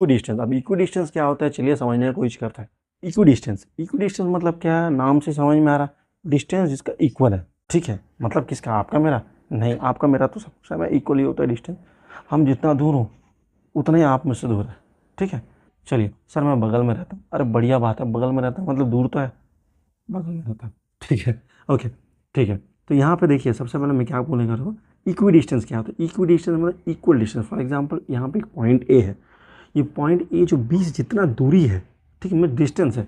Distance. अब equi distance क्या होता है, चलिए समझने की कोशिश करता है। इक्वी डिस्टेंस मतलब क्या है, नाम से समझ में आ रहा, डिस्टेंस जिसका इक्वल है। ठीक है, मतलब किसका, आपका मेरा नहीं, आपका मेरा तो सब समय इक्वल ही होता है डिस्टेंस। हम जितना दूर हो उतना ही आप मुझसे दूर है। ठीक है, चलिए सर मैं बगल में रहता हूँ, अरे बढ़िया बात है, बगल में रहता हूँ मतलब दूर तो है, बगल में रहता हूँ। ठीक है, ओके ठीक है। तो यहाँ पे देखिए सबसे पहले मैं क्या बोलने कर रहा हूँ, इक्वी डिस्टेंस क्या होता है। इक्वी डिस्टेंस मतलब इक्वल डिस्टेंस। फॉर एग्जांपल यहाँ पे एक पॉइंट ए है, ये पॉइंट ए जो बी से जितना दूरी है, ठीक है, मतलब डिस्टेंस है,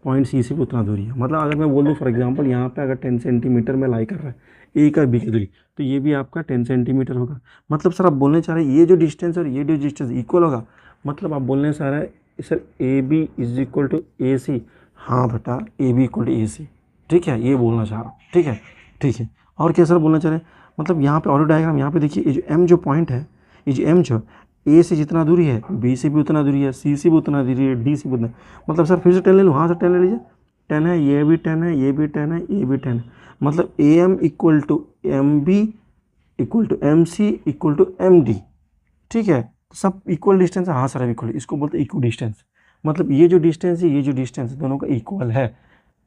पॉइंट सी से भी उतना दूरी है। मतलब अगर मैं बोल दूँ फॉर एग्जांपल यहाँ पे अगर 10 सेंटीमीटर में लाई कर रहा है ए का बी की दूरी, तो ये भी आपका 10 सेंटीमीटर होगा। मतलब सर आप बोलने चाह रहे हैं ये जो डिस्टेंस और ये जो डिस्टेंस इक्वल होगा, मतलब आप बोलने चाह रहे हैं sir A B is equal to A C. हाँ बेटा, A B equal to A C. ठीक है, ये बोलना चाह रहा हूँ। ठीक है, ठीक है। और क्या सर बोलना चाह रहे हैं, मतलब यहाँ पे और डायग्राम, यहाँ पे देखिए ये जो एम जो पॉइंट है, ये जो एम जो ए से जितना दूरी है, बी से भी उतना दूरी है, सी से भी उतना दूरी है, डी से भी उतना। मतलब सर फिर से 10 ले लूँ, हाँ सर 10 ले लीजिए, 10 है, ये भी 10 है, ये भी 10 है, ये भी 10 है। मतलब A M equal to M B equal to M C equal to M D. ठीक है, सब इक्वल डिस्टेंस है, हाँ सर इक्वल, इसको बोलते हैं इक्वल डिस्टेंस। मतलब ये जो डिस्टेंस है, ये जो डिस्टेंस है, दोनों का इक्वल है।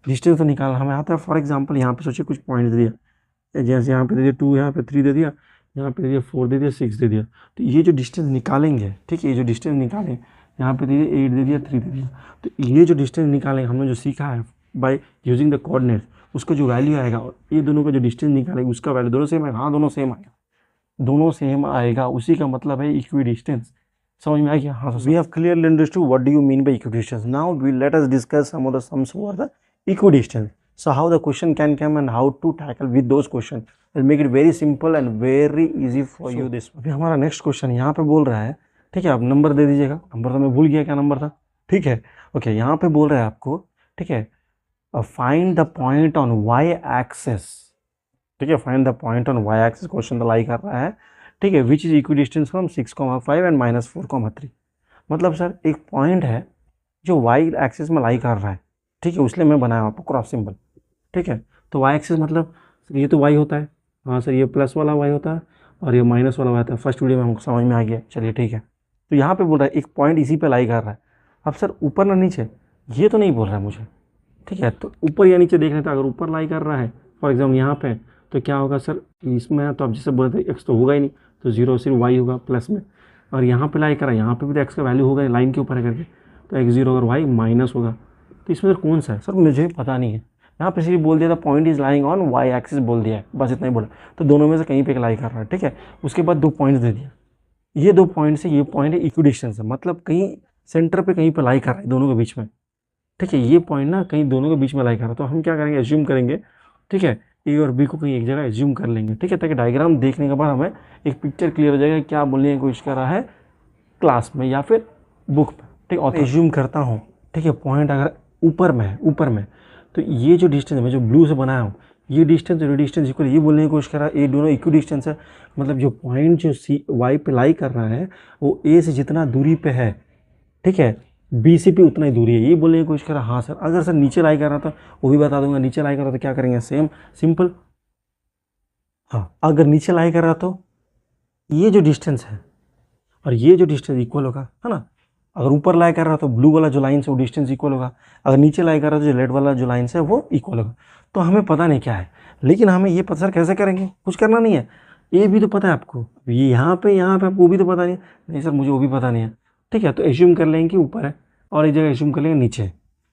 डिस्टेंस तो निकालना हमें आता है। फॉर एग्जांपल यहाँ पे सोचिए कुछ पॉइंट दे दिया, जैसे यहाँ पे दे दिया 2, यहाँ पे 3 दे दिया, यहाँ पे दे दिया 4 दे दिया, 6 दे दिया। तो ये जो डिस्टेंस निकालेंगे, ठीक है, ये जो डिस्टेंस निकालेंगे, यहाँ पे दे दिया 8 दे दिया, 3 दे दिया, तो ये जो डिस्टेंस निकालेंगे, हमने जो सीखा है बाय यूजिंग द कोऑर्डिनेट्स, उसका जो वैल्यू आएगा और ये दोनों का जो डिस्टेंस निकालेंगे उसका वैल्यू दोनों सेम आएगा। हाँ दोनों सेम आएगा, दोनों सेम आएगा, उसी का मतलब है इक्वी डिस्टेंस। समझ में आ गया? हाँ, we have clearly understood what do you mean by equidistance. Now we let us discuss some of the sums for the equidistance. So how the question can come and how to tackle with those questions. I'll make it very simple and very easy for you this. अभी हमारा next question यहाँ पे बोल रहा है, ठीक है, आप नंबर दे दीजिएगा। नंबर तो मैं भूल गया क्या नंबर था। ठीक है, ओके, यहाँ पे बोल रहा है आपको, ठीक है, find the point on Y axis. ठीक है, find the point on Y axis question lie कर रहा है। ठीक है, which is equidistant from 6,5 and -4,3। मतलब सर एक पॉइंट है जो वाई एक्सिस में लाई कर रहा है, ठीक है, इसलिए मैं बनाया आपको क्रॉस सिंबल। ठीक है, तो वाई एक्सिस मतलब ये तो वाई होता है, हाँ सर, ये प्लस वाला वाई होता है और ये माइनस वाला वाई होता है। फर्स्ट वीडियो में हमको समझ में आ गया, चलिए ठीक है। तो यहाँ पे बोल रहा है एक पॉइंट इसी पे लाई कर रहा है। अब सर ऊपर ना नीचे, ये तो नहीं बोल रहा है मुझे। ठीक है, तो ऊपर या नीचे देख लेते हैं। अगर ऊपर लाई कर रहा है फॉर एग्जाम्पल यहाँ पे, तो क्या होगा सर, इसमें है तो आप जैसे बोलते हैं एक्स तो होगा ही नहीं, तो 0 सिर्फ वाई होगा प्लस में। और यहाँ पे लाई कर रहा है, यहाँ पे भी तो एक्स का वैल्यू होगा लाइन के ऊपर है करके, तो एक्स 0 और वाई माइनस होगा। तो इसमें सर कौन सा है, सर मुझे पता नहीं है। यहाँ पे सिर्फ बोल दिया था point is lying on Y axis बोल दिया है, बस इतना ही बोला। तो दोनों में से कहीं पे लाई कर रहा है। ठीक है, उसके बाद 2 पॉइंट्स दे दिया, ये 2 पॉइंट से ये पॉइंट है इक्वी डिस्टेंस है, मतलब कहीं सेंटर पे कहीं पे लाई कर रहा है दोनों के बीच में। ठीक है, ये पॉइंट ना कहीं दोनों के बीच में लाई कर रहा है। तो हम क्या करेंगे, एज्यूम करेंगे, ठीक है, ए और बी को कहीं एक जगह एज्यूम कर लेंगे। ठीक है, ताकि डायग्राम देखने के बाद हमें एक पिक्चर क्लियर हो जाएगा क्या बोलने की कोशिश कर रहा है क्लास में या फिर बुक में। ठीक है, और एज्यूम करता हूँ, ठीक है, पॉइंट अगर ऊपर में है, ऊपर में, तो ये जो डिस्टेंस मैं जो ब्लू से बनाया हूँ, ये डिस्टेंस और डिस्टेंस इक्वल, ये बोलने की कोशिश कर रहा है ये दोनों इक्वल डिस्टेंस है। मतलब जो पॉइंट जो सी वाई पे लाई कर रहा है वो ए से जितना दूरी पे है, ठीक है, बी से भी उतना ही दूरी है, ये बोलने की कोशिश कर रहा है। हाँ सर, अगर सर नीचे लाई कर रहा था वो भी बता दूंगा, नीचे लाई कर रहा था क्या करेंगे, सेम सिंपल। हाँ, अगर नीचे लाई कर रहा तो ये जो डिस्टेंस है और ये जो डिस्टेंस इक्वल होगा, है ना। अगर ऊपर लाई कर रहा तो ब्लू वाला जो लाइन है वो डिस्टेंस इक्वल होगा, अगर नीचे लाई कर रहा तो जो रेड वाला जो लाइन है वो इक्वल होगा। तो हमें पता नहीं क्या है, लेकिन हमें ये पता, सर कैसे करेंगे, कुछ करना नहीं है, ये भी तो पता है आपको, ये यहाँ पे आपको वो भी तो पता नहीं है। नहीं सर मुझे वो भी पता नहीं है। ठीक है, तो एज्यूम कर लेंगे कि ऊपर है और एक जगह एज्यूम कर लेंगे नीचे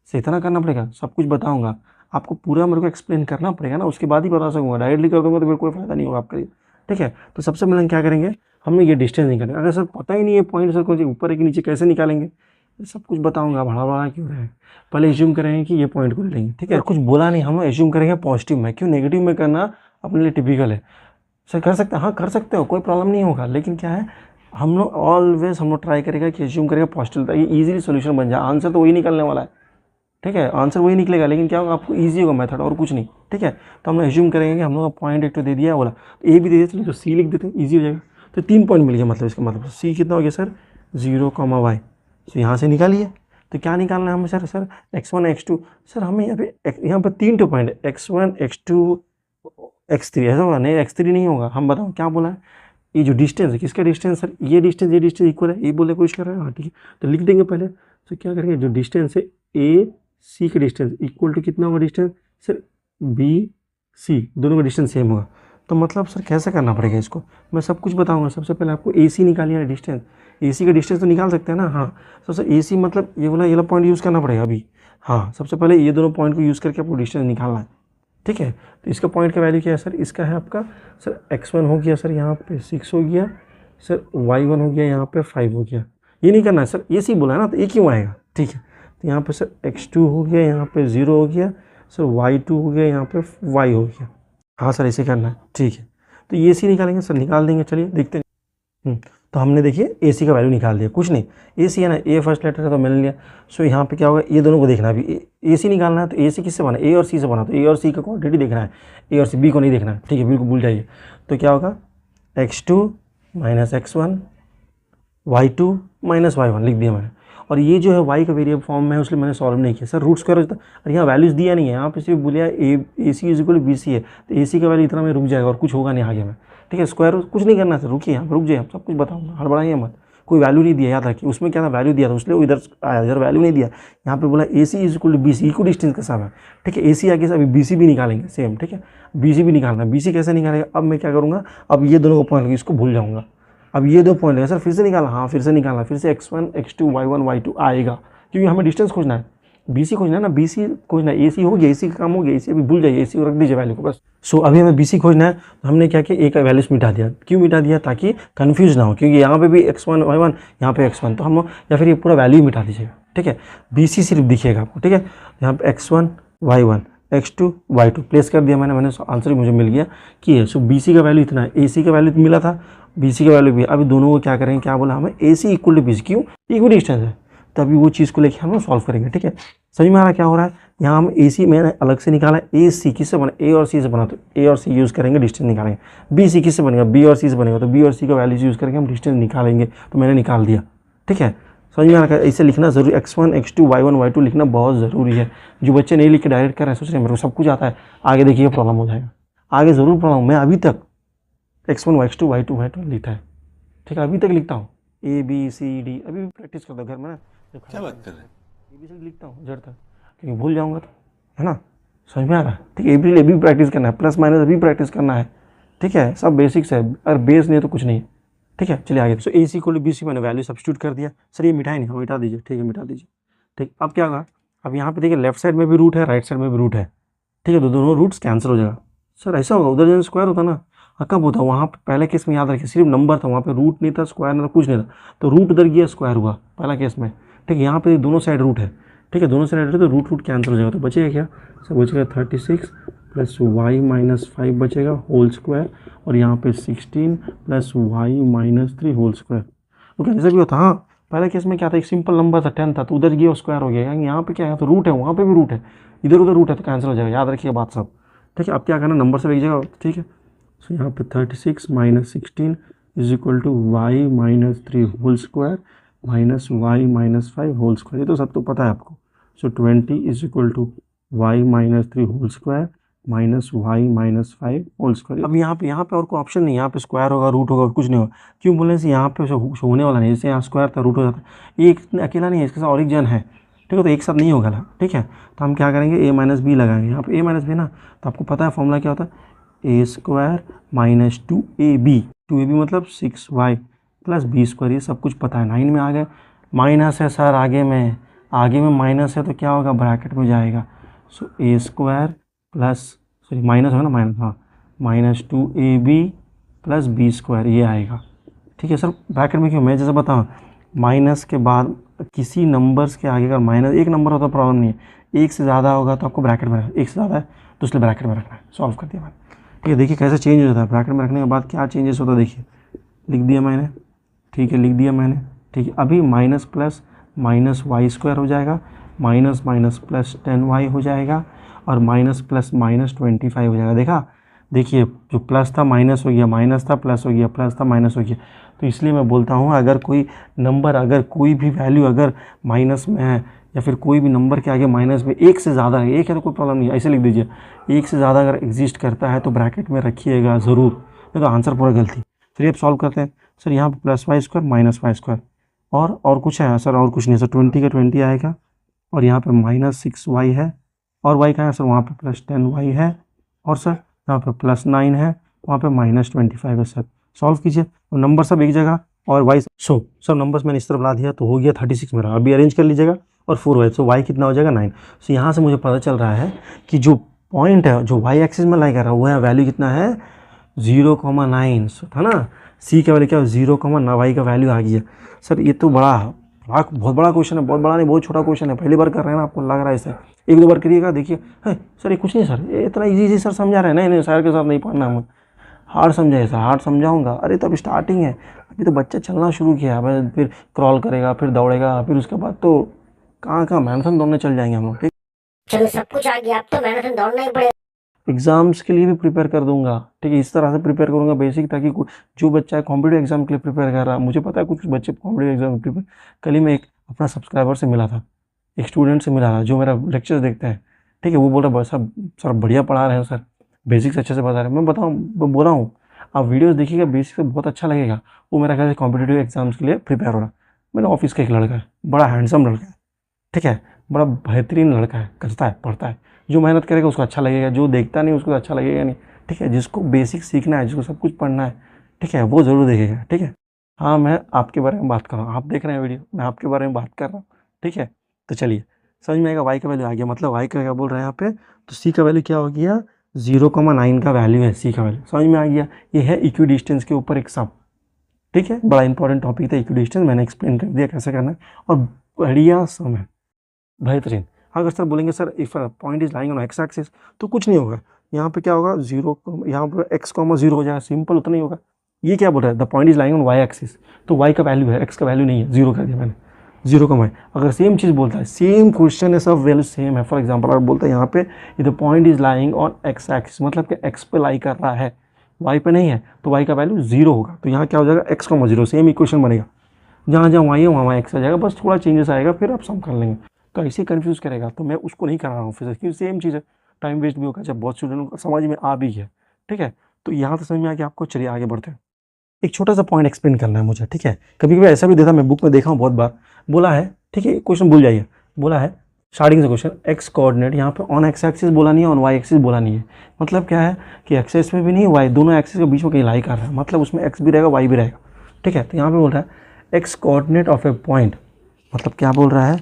से। इतना करना पड़ेगा, सब कुछ बताऊँगा आपको, पूरा मेरे को एक्सप्लेन करना पड़ेगा ना, उसके बाद ही बता सकूँगा। डायरेक्टली कर दूँगा तो फिर कोई फायदा नहीं होगा आपके लिए। ठीक है, तो सबसे पहले क्या करेंगे, हमें ये डिस्टेंस निकालेंगे। अगर सर पता ही नहीं है पॉइंट सर कौन सी ऊपर है कि नीचे, कैसे निकालेंगे, सब कुछ बताऊंगा, बड़ा बड़ा क्यों रहे। पहले एज्यूम करेंगे कि ये पॉइंट को ले लेंगे। ठीक है, कुछ बोला नहीं, हम लोग एज्यूम करेंगे पॉजिटिव में, क्यों नेगेटिव में करना अपने लिए टिपिकल है। सर कर सकते हैं, हाँ कर सकते हो, कोई प्रॉब्लम नहीं होगा, लेकिन क्या है हम लोग ऑलवेज हम लोग ट्राई करेगा कि एज्यूम करेगा पॉजिटिव, ताकि ईजिली सोल्यूशन बन जाए। आंसर तो वही निकलने वाला है, ठीक है, आंसर वही निकलेगा, लेकिन क्या होगा आपको ईजी होगा मेथड, और कुछ नहीं। ठीक है, तो हम लोग एज्यूम करेंगे कि हम लोग का पॉइंट एक तो दे दिया बोला, तो ए भी दे दिया, चलिए तो सी लिख देते हैं, ईजी हो जाएगा। तो 3 पॉइंट मिल गया, मतलब इसका मतलब सी कितना हो गया सर, 0, y। तो यहाँ से निकालिए, तो क्या निकालना है हमें सर, x1 x2, सर हमें यहाँ पे 3 पॉइंट है, x1 x2 x3, ऐसा होगा नहीं, x3 नहीं होगा। हम बताओ क्या बोला है, ये जो डिस्टेंस है किसका डिस्टेंस सर, ये डिस्टेंस इक्वल है, ये बोलने की कोशिश कर रहे हैं। हाँ ठीक है, तो लिख देंगे पहले। तो क्या करेंगे, जो डिस्टेंस है ए सी का डिस्टेंस इक्वल टू कितना होगा डिस्टेंस सर, बी सी दोनों का डिस्टेंस सेम होगा। तो मतलब सर कैसे करना पड़ेगा इसको, मैं सब कुछ बताऊंगा। सबसे पहले आपको ए सी निकालिए ना डिस्टेंस, ए सी का डिस्टेंस तो निकाल सकते हैं ना। हाँ सबसे ए सी मतलब ये वाला पॉइंट यूज़ करना पड़ेगा अभी। हाँ सबसे पहले ये दोनों पॉइंट को यूज़ करके आपको डिस्टेंस निकालना है, ठीक है। तो इसका पॉइंट का वैल्यू क्या है सर, इसका है आपका सर x1 हो गया सर यहाँ पे 6 हो गया सर, y1 हो गया यहाँ पे 5 हो गया। ये नहीं करना है सर, ये सी बोला है ना, तो ये क्यों आएगा, ठीक है। तो यहाँ पे सर x2 हो गया यहाँ पे 0 हो गया सर, y2 हो गया यहाँ पे y हो गया। हाँ सर ऐसे करना है, ठीक है। तो ये सी निकालेंगे सर, निकाल देंगे, चलिए देखते हैं। तो हमने देखिए ए सी का वैल्यू निकाल दिया, कुछ नहीं, ए सी है ना, ए फर्स्ट लेटर है तो मिल लिया। सो यहाँ पे क्या होगा, ये दोनों को देखना है अभी, ए सी निकालना है। तो ए सी किससे बना, ए और सी से बना, तो ए और सी का क्वांटिटी देखना है, ए और सी, बी को नहीं देखना है, ठीक है, बिल्कुल भूल जाइए। तो क्या होगा x2 minus x1 y2 minus y1 लिख दिया मैंने। और ये जो है y का वेरिएबल फॉर्म में है, इसलिए मैंने सॉल्व नहीं किया सर, रूट स्क्वायर होता और यहाँ वैल्यूज़ दिया नहीं है, यहाँ पे सिर्फ बोलिया ए C is equal B C है। तो ए सी का वैल्यू इतना में रुक जाएगा और कुछ होगा नहीं आगे में, ठीक है। स्क्वायर कुछ नहीं करना सर, रुकिए यहाँ रुक जाइए, सब कुछ बताऊँगा, हड़बड़ाइए मत। कोई वैल्यू नहीं दिया, याद रखिए, उसमें क्या था वैल्यू दिया था इसलिए इधर आया, इधर वैल्यू नहीं दिया। यहाँ पे बोला A C is equal to B C, equal distance का सब है, ठीक है। ए सी आगे से अभी बी सी भी निकालेंगे सेम, ठीक है, बी सी भी निकालना। बी सी कैसे निकालेगा, अब मैं क्या करूँगा, अब ये दोनों को पॉइंट इसको भूल जाऊँगा। अब ये दो पॉइंट है सर, फिर से निकालना, हाँ फिर से निकालना, फिर से x1 x2 y1 y2 आएगा, क्योंकि हमें डिस्टेंस खोजना है, BC खोजना है ना, BC खोजना है। AC हो गया, AC का काम हो गया, AC अभी भूल जाइए, AC को रख दीजिए वैल्यू को बस। सो अभी हमें BC खोजना है, तो हमने क्या किया, A का वैल्यूस मिटा दिया। क्यों मिटा दिया, ताकि कन्फ्यूज ना हो, क्योंकि यहाँ पे भी x1 y1 यहाँ पे x1, तो हम या फिर ये पूरा वैल्यू मिटा दीजिएगा, ठीक है। BC सिर्फ दिखिएगा आपको, ठीक है। यहाँ पे x1 y1 x2 y2 place कर दिया मैंने आंसर मुझे मिल गया कि है। सो BC का वैल्यू इतना है, AC का वैल्यू मिला था, BC का वैल्यू भी। अभी दोनों को क्या करेंगे, क्या बोला हमें, AC इक्वल टू BC, क्यों, इक्वल डिस्टेंस है, तभी वो चीज़ को लेके हम लोग सॉल्व करेंगे, ठीक है। समझ में आ रहा है क्या हो रहा है, यहाँ हम AC मैंने अलग से निकाला, AC किससे बना, A और C से बना, तो A और C यूज़ करेंगे, डिस्टेंस निकालेंगे। BC किससे बनेगा, B और C से बनेगा, तो B और C का वैल्यूज यूज़ करके हम डिस्टेंस निकालेंगे। तो मैंने निकाल दिया, ठीक है। समझ में आ रहा है, इसे लिखना जरूरी, x1 x2 y1 y2 लिखना बहुत ज़रूरी है। जो बच्चे नहीं लिख के डायरेक्ट कर रहे हैं, सोच रहे हैं मेरे को सब कुछ आता है, आगे देखिए प्रॉब्लम हो जाएगा, आगे ज़रूर प्रॉब्लम। मैं अभी तक x1 x2 y2 y2 लिखता है, ठीक है, अभी तक लिखता हूँ, ABCD, अभी भी प्रैक्टिस करता हूँ घर में ना, क्या बात कर रहे हैं, ABCD लिखता हूँ जड़ तक, क्योंकि भूल जाऊँगा तो, है ना। समझ में आ रहा है, ठीक है। अभी भी प्रैक्टिस करना है, प्लस माइनस अभी प्रैक्टिस करना है, ठीक है, सब बेसिक्स है, अगर बेस नहीं है तो कुछ नहीं है, ठीक है। चलिए आगे। सो AC को BC मैंने वैल्यू सब्स्टिट्यूट कर दिया। सर ये मिठाई नहीं, मिटा दीजिए, ठीक है, मिटा दीजिए, ठीक। अब क्या होगा, अब यहाँ पे देखिए लेफ्ट साइड में भी रूट है, राइट साइड में भी रूट है, ठीक है, तो दोनों रूट्स कैंसिल हो जाएगा। सर ऐसा होगा, उधर जब स्क्वायर होता ना, कब होता, वहाँ पे पहले केस में याद रखिए सिर्फ नंबर था, वहाँ पे रूट नहीं था, स्क्वायर नहीं था, कुछ नहीं था, तो रूट उधर गया, स्क्वायर हुआ पहला केस में, ठीक है। यहाँ पे दोनों साइड रूट है, ठीक है, दोनों साइड तो रूट कैंसिल हो जाएगा, तो बचेगा क्या सर, बचेगा 36 प्लस y माइनस 5 बचेगा होल स्क्वायर, और यहाँ पे 16 plus y minus 3 whole square. तो कैसे भी होता, हाँ पहले केस में क्या था, एक सिंपल नंबर था 10 था, तो उधर गया स्क्वायर हो गया, यहाँ पे क्या है, तो रूट है, वहाँ पे भी रूट है, इधर उधर रूट है, तो कैंसिल हो जाएगा, याद रखिए बात सब, ठीक है। अब क्या करना, नंबर से लिखिएगा, ठीक है। सो यहाँ पे 36 minus 16 is equal to y minus 3 whole square minus y minus 5 whole square, ये तो सब तो पता है आपको। So 20 is equal to y minus 3 whole square minus y minus 5 whole square. अब यहाँ पे और कोई ऑप्शन नहीं, यहाँ पे स्क्वायर होगा, रूट होगा, कुछ नहीं होगा, क्यों बोलने से यहाँ पे होने वाला नहीं, जैसे यहाँ स्क्वायर था, रूट हो जाता है, ये एक अकेला नहीं है, इसके साथ और एक जन है, ठीक है, तो एक साथ नहीं होगा, ठीक है। तो हम क्या करेंगे, a माइनस बी लगाएंगे, यहाँ पे a माइनस बी ना, तो आपको पता है फॉर्मूला क्या होता है, a square minus 2ab, 2ab मतलब 6y प्लस बी स्क्वायर, ये सब कुछ पता है, 9 में आ गए। माइनस है सर आगे में माइनस है, तो क्या होगा, ब्रैकेट में जाएगा। सो a square plus, sorry minus है ना, माइनस, हाँ, minus 2ab plus B square, ये आएगा, ठीक है। सर ब्रैकेट में क्यों, मैं जैसे बताऊँ, माइनस के बाद किसी नंबर्स के आगे अगर माइनस एक नंबर होता तो प्रॉब्लम नहीं है, एक से ज़्यादा होगा तो आपको ब्रैकेट में रखना, एक से ज़्यादा है तो इसलिए ब्रैकेट में रखना है। सॉल्व कर दिया मैंने, ठीक है। देखिए कैसे चेंज हो जाता है, ब्रैकेट में रखने के बाद क्या चेंजेस होता है, देखिए लिख दिया मैंने, ठीक है, लिख दिया मैंने, ठीक है। अभी minus plus minus y square हो जाएगा, माइनस माइनस प्लस 10y हो जाएगा, और माइनस प्लस माइनस 25 हो जाएगा। देखा, देखिए जो प्लस था माइनस हो गया, माइनस था प्लस हो गया, प्लस था माइनस हो गया। तो इसलिए मैं बोलता हूँ, अगर कोई नंबर, अगर कोई भी वैल्यू अगर माइनस में है, या फिर कोई भी नंबर के आगे माइनस में एक से ज़्यादा है, एक है तो कोई प्रॉब्लम नहीं है, ऐसे लिख दीजिए, एक से ज़्यादा अगर एग्जिस्ट करता है तो ब्रैकेट में रखिएगा ज़रूर, नहीं तो आंसर पूरा गलती। चलिए अब सॉल्व करते हैं। सर यहाँ पे plus y square minus y square और कुछ है सर? और कुछ नहीं सर, 20 का 20 आएगा और यहाँ पे -6y है और y का है सर वहाँ पे +10y है और सर यहाँ पे +9 है, वहाँ पे -25 है सर। सॉल्व कीजिए, नंबर सब एक जगह और y सब नंबर्स मैंने इस तरफ ला दिया तो हो गया 36 मेरा। अभी अरेंज कर लीजिएगा और 4y, सो y कितना हो जाएगा 9। सो यहाँ से मुझे पता चल रहा है कि जो पॉइंट है जो y एक्सिस में लाई कर रहा है वो है वैल्यू कितना है 0,9 था ना। c का वैल्यू क्या है 0, y का वैल्यू आ गया। सर ये तो बहुत बड़ा क्वेश्चन है, बहुत बड़ा नहीं बहुत छोटा क्वेश्चन है। पहली बार कर रहे हैं ना, आपको लग रहा है इसे, एक दो बार करिएगा देखिए। है सर ये कुछ नहीं सर, ये इतना इजी सर समझा रहे हैं। नहीं सर के साथ नहीं पढ़ना, हमें हार्ड समझाइए सर, हार्ड समझाऊंगा। अरे तो अभी स्टार्टिंग है, अभी तो बच्चा चलना शुरू किया है, फिर क्रॉल करेगा, फिर दौड़ेगा, फिर उसके बाद तो कहाँ मैराथन दौड़ने चल जाएंगे हम लोग। ठीक, चलो सब कुछ आ गया, अब तो मैराथन दौड़ना ही पड़ेगा। एग्जाम्स के लिए भी प्रिपेयर कर दूंगा, ठीक है। इस तरह से प्रिपेयर करूंगा बेसिक, ताकि जो बच्चा है कॉम्पिटिटिव एग्जाम के लिए प्रिपेयर कर रहा है, मुझे पता है कुछ बच्चे कॉम्पिटिटिव एग्जाम प्रिपेयर। कल ही मैं एक अपना सब्सक्राइबर से मिला था, एक स्टूडेंट से मिला था जो मेरा लेक्चर देखते हैं, ठीक है। वो बोल रहा है सर बढ़िया पढ़ा रहे हैं सर, बेसिक्स अच्छे से बता रहे हैं। मैं बोल रहा हूँ आप वीडियोस देखिएगा, बेसिक से बहुत अच्छा लगेगा। वो मेरा ख्याल से कॉम्पिटिटिव एग्जाम्स के लिए प्रिपेयर हो रहा है। मेरे ऑफिस का एक लड़का है, बड़ा हैंडसम लड़का है, ठीक है, बड़ा बेहतरीन लड़का है, करता है पढ़ता है। जो मेहनत करेगा उसको अच्छा लगेगा, जो देखता नहीं उसको अच्छा लगेगा नहीं, ठीक है। जिसको बेसिक सीखना है, जिसको सब कुछ पढ़ना है, ठीक है, वो ज़रूर देखेगा, ठीक है। हाँ मैं आपके बारे में बात कर रहा हूँ, आप देख रहे हैं वीडियो, मैं आपके बारे में बात कर रहा हूँ, ठीक है। तो चलिए समझ में आएगा, वाई का वैल्यू आ गया, मतलब वाई का क्या बोल रहे हैं यहाँ पे, तो सी का वैल्यू क्या हो गया 0,9 का वैल्यू है सी का वैल्यू, समझ में आ गया। ये है इक्वी डिस्टेंस के ऊपर एक सम, ठीक है। बड़ा इंपॉर्टेंट टॉपिक था इक्वी डिस्टेंस, मैंने एक्सप्लेन कर दिया कैसे करना है और बढ़िया सम है, बेहतरीन। अगर सर बोलेंगे sir if point is lying on x axis, तो कुछ नहीं होगा। यहाँ पे क्या होगा 0, यहाँ पे x,0 हो जाएगा, सिंपल उतना ही होगा। ये क्या बोल रहा है the point is lying on Y axis, तो y का वैल्यू है, x का वैल्यू नहीं है, 0 कर दिया मैंने, 0, अगर सेम चीज़ बोलता है, सेम क्वेश्चन है, सब वैल्यू सेम है। फॉर एग्जाम्पल अगर बोलता है यहाँ पे the point is lying on x axis, मतलब कि x पे लाई कर रहा है, y पे नहीं है, तो y का वैल्यू 0 होगा। तो यहाँ क्या हो जाएगा x,0, सेम इक्वेशन बनेगा, जहाँ जहाँ y है वहाँ x आ जाएगा, बस थोड़ा चेंजेस आएगा, फिर आप सम कर लेंगे। तो ऐसे कंफ्यूज करेगा, तो मैं उसको नहीं करा रहा हूँ फिर, क्योंकि सेम चीज़ है, टाइम वेस्ट भी होगा जब बहुत स्टूडेंट को समझ में आ भी है, ठीक है। तो यहाँ तो समझ में आ गया आपको, चलिए आगे बढ़ते हैं। एक छोटा सा पॉइंट एक्सप्लेन करना है मुझे, ठीक है। कभी कभी ऐसा भी देता, मैं बुक में देखा हूँ बहुत बार, बोला है, ठीक है, क्वेश्चन भूल जाइए, बोला है स्टार्टिंग से क्वेश्चन एक्स कोऑर्डिनेट, यहाँ पे ऑन एक्स एक्सिस बोला नहीं है, ऑन वाई एक्सिस बोला नहीं है। मतलब क्या है कि एक्स एक्सिस में भी नहीं, वाई, दोनों एक्सिस के बीच में कहीं लाई कर रहा है, मतलब उसमें एक्स भी रहेगा वाई भी रहेगा, ठीक है। तो यहाँ पे बोल रहा है x coordinate of a point, मतलब क्या बोल रहा है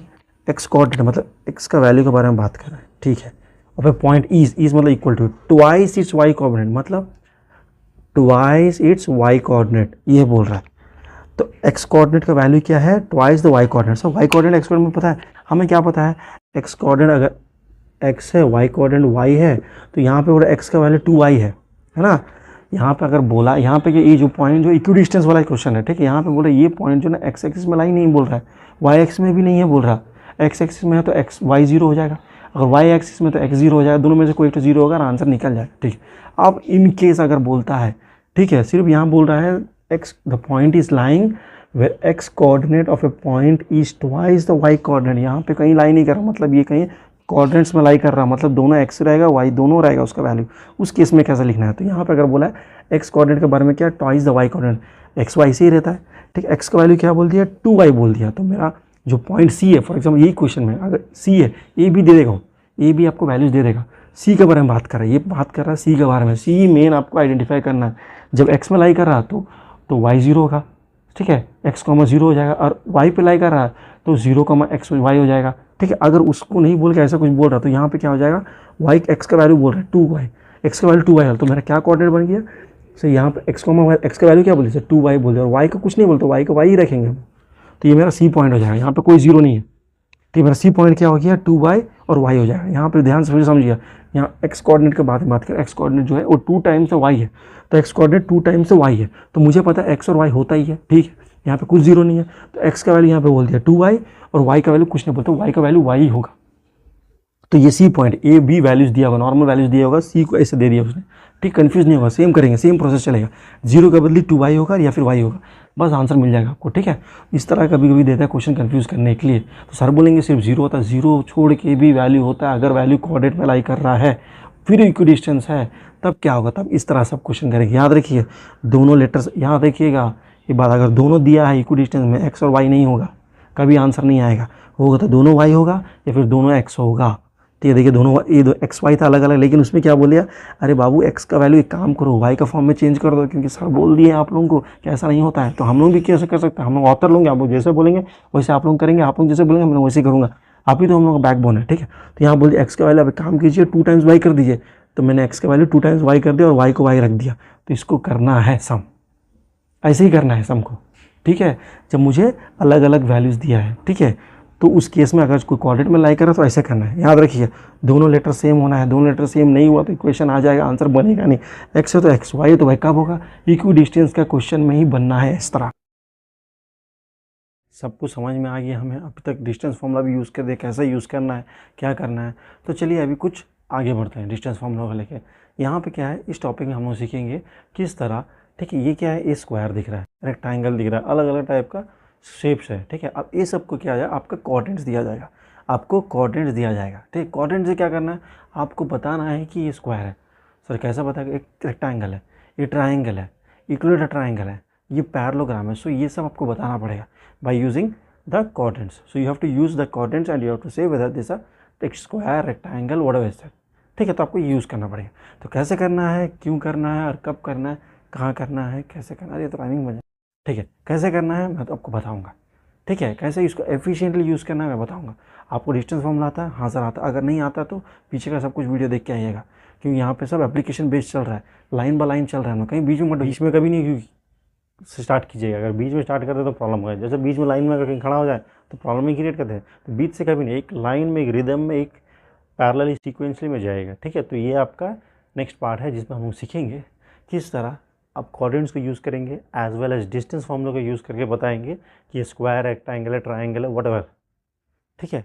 एक्स कोऑर्डिनेट, मतलब एक्स का वैल्यू के बारे में बात कर रहा है, ठीक है। ऑफ ए पॉइंट इज मतलब equal to twice its y coordinate, मतलब ट्वाइस इट्स वाई कोऑर्डिनेट, ये बोल रहा है। तो एक्स कोऑर्डिनेट का वैल्यू क्या है twice the y coordinate. So y coordinate x coordinate में पता है हमें, क्या पता है एक्स कोऑर्डिनेट अगर एक्स है, वाई कोऑर्डिनेट वाई है, तो यहाँ पे बोला एक्स का वैल्यू 2y है ना। यहाँ पे अगर बोला, यहाँ पे ये जो पॉइंट जो इक्वी डिस्टेंस वाला क्वेश्चन है, ठीक है, यहाँ पे बोल रहा है ये पॉइंट जो ना एक्स एक्सिस में लाई नहीं बोल रहा है, वाई एक्स में भी नहीं है बोल रहा, एक्स एक्सिस में है तो एक्स वाई 0 हो जाएगा, अगर वाई एक्सिस में तो एक्स 0 हो जाएगा, दोनों में से कोई तो 0 होगा और आंसर निकल जाएगा, ठीक है। अब इन केस अगर बोलता है, ठीक है, सिर्फ यहाँ बोल रहा है x the point is lying where x coordinate of a point is twice the y coordinate, यहाँ पे कहीं लाई नहीं कर रहा, मतलब ये कहीं कोऑर्डिनेट्स में लाई कर रहा, मतलब दोनों एक्स रहेगा वाई दोनों रहेगा उसका वैल्यू, उस केस में कैसा लिखना है। तो यहाँ पे अगर बोला है एक्स कोऑर्डिनेट के बारे में क्या, twice the y coordinate, x y से ही रहता है, ठीक है। एक्स का वैल्यू क्या बोल दिया 2y बोल दिया, तो मेरा जो पॉइंट सी है, फॉर एग्जाम्पल यही क्वेश्चन में अगर सी है, ए भी दे देगा, ए भी आपको वैल्यूज दे देगा। सी के बारे में बात कर रहा है, ये बात कर रहा है सी के बारे में, सी मेन आपको आइडेंटिफाई करना है। जब एक्स में लाई कर रहा तो वाई 0 होगा, ठीक है, एक्स 0 हो जाएगा, और वाई पे लाई कर रहा है तो 0,x वाई हो जाएगा, ठीक है। अगर उसको नहीं बोल के ऐसा कुछ बोल रहा तो यहाँ पे क्या हो जाएगा वाई एक्स का वैल्यू बोल रहा है 2y, एक्स का वैल्यू 2y है, तो मेरा क्या कोऑर्डिनेट बन गया। सो यहाँ पे एक्स का वैल्यू क्या बोल दिया 2y बोल दिया, और वाई का कुछ नहीं बोलते, वाई का वाई ही रखेंगे हम, तो ये मेरा सी पॉइंट हो जाएगा, यहाँ पे कोई 0 नहीं है, तो मेरा सी पॉइंट क्या हो गया 2y और y हो जाएगा। यहाँ पे ध्यान से फिर समझिए, यहाँ एक्स कोऑर्डिनेट के बात करें, एक्स कोऑर्डिनेट जो है वो 2 टाइम्स y है, तो एक्स कोऑर्डिनेट 2 टाइम्स y है, तो मुझे पता है x और y होता ही है, ठीक है। यहाँ पे कुछ 0 नहीं है, तो x का वैल्यू यहाँ पे बोल दिया 2y और y का वैल्यू कुछ नहीं बोलते, y का वैल्यू y ही होगा। तो ये C point A B values दिया होगा, नॉर्मल वैल्यूज दिया होगा, सी को ऐसे दे दिया उसने, ठीक, कंफ्यूज नहीं होगा, सेम करेंगे, सेम प्रोसेस चलेगा, 0 का बदली 2y होगा या फिर y होगा, बस आंसर मिल जाएगा आपको, ठीक है। इस तरह कभी कभी देता है क्वेश्चन कंफ्यूज करने के लिए, तो सर बोलेंगे सिर्फ 0 होता है, 0 छोड़ के भी वैल्यू होता है, अगर वैल्यू कोऑर्डिनेट में लाई कर रहा है, फिर इक्वी डिस्टेंस है, तब क्या होगा, तब इस तरह सब क्वेश्चन करेंगे। याद रखिए दोनों लेटर्स, याद रखिएगा ये बात, अगर दोनों दिया है इक्वी डिस्टेंस में एक्स और वाई नहीं होगा, कभी आंसर नहीं आएगा। होगा तो दोनों वाई होगा या फिर दोनों एक्स होगा। तो ये देखिए दोनों, ये दो एक्स वाई था अलग अलग, लेकिन उसमें क्या बोल दिया, अरे बाबू एक्स का वैल्यू एक काम करो वाई का फॉर्म में चेंज कर दो, क्योंकि सर बोल दिए आप लोगों को कि ऐसा नहीं होता है। तो हम लोग भी कैसे कर सकते हैं, हम लोग ऑथर लोग, आप लोग जैसे बोलेंगे वैसे आप लोग करेंगे, आप लोग जैसे बोलेंगे हम लोग वैसे करूँगा। आप ही तो हम लोग का बैकबोन है, ठीक है। तो यहाँ बोल दिया एक्स का वैल्यू अब काम कीजिए 2 टाइम्स वाई कर दीजिए, तो मैंने एक्स का वैल्यू 2 टाइम्स वाई कर दिया और वाई को वाई रख दिया। तो इसको करना है सम, ऐसे ही करना है सम को, ठीक है। जब मुझे अलग अलग वैल्यूज़ दिया है, ठीक है, तो उस केस में अगर कोई कोऑर्डिनेट में लाई कर रहा है तो ऐसे करना है। याद रखिए दोनों लेटर सेम होना है, दोनों लेटर सेम नहीं हुआ तो इक्वेशन आ जाएगा, आंसर बनेगा नहीं। एक्स है तो एक्स, वाई है तो वाई, कब होगा, इक्वी डिस्टेंस का क्वेश्चन में ही बनना है इस तरह। सब कुछ समझ में आ गया हमें, अभी तक डिस्टेंस फॉर्मूला भी यूज़ कर दे, कैसे यूज़ करना है, क्या करना है। तो चलिए अभी कुछ आगे बढ़ते हैं डिस्टेंस फॉर्मूला को लेके। यहाँ पे क्या है, इस टॉपिक में हम लोग सीखेंगे किस तरह, ठीक है। ये क्या है, ए स्क्वायर दिख रहा है, रेक्टेंगल दिख रहा है, अलग अलग टाइप का शेप्स है, ठीक है। अब ये सबको क्या है, आपका कोऑर्डिनेट्स दिया जाएगा, आपको कोऑर्डिनेट्स दिया जाएगा, ठीक है। कोऑर्डिनेट्स से क्या करना है, आपको बताना है कि ये स्क्वायर है। सर कैसा बताएगा, एक रेक्टेंगल है, ये ट्राइंगल है, इक्विलेटरल ट्राइंगल है, ये पैरेललोग्राम है। सो ये सब आपको बताना पड़ेगा by using the coordinates. So you have to use the coordinates and you have to say whether this is a square, rectangle, whatever is that. ठीक है, तो आपको यूज़ करना पड़ेगा। तो कैसे करना है, क्यों करना है और कब करना है, कहाँ करना है, कैसे करना है, ये तो टाइमिंग बन, ठीक है। कैसे करना है मैं तो आपको बताऊंगा, ठीक है। कैसे इसको एफिशिएंटली यूज़ करना है मैं बताऊंगा। आपको डिस्टेंस फॉर्मूला आता है, हाँ सर आता है, अगर नहीं आता तो पीछे का सब कुछ वीडियो देख के आइएगा, क्योंकि यहाँ पे सब एप्लीकेशन बेस्ड चल रहा है, लाइन बाय लाइन चल रहा है ना, कहीं बीच में कभी नहीं स्टार्ट कीजिएगा। अगर बीच में स्टार्ट करते तो प्रॉब्लम होगा, जैसे बीच में लाइन में अगर कहीं खड़ा हो जाए तो प्रॉब्लम ही क्रिएट करते हैं। तो बीच से कभी नहीं, एक लाइन में, एक रिदम में, एक पैरेलली सीक्वेंसली में जाएगा, ठीक है। तो ये आपका नेक्स्ट पार्ट है जिसमें हम सीखेंगे किस तरह आप कोऑर्डिनेट्स को यूज़ करेंगे as well as distance formula को यूज़ करके बताएंगे कि ये स्क्वायर, रेक्टेंगल है, ट्राइंगल है, व्हाटएवर, ठीक है।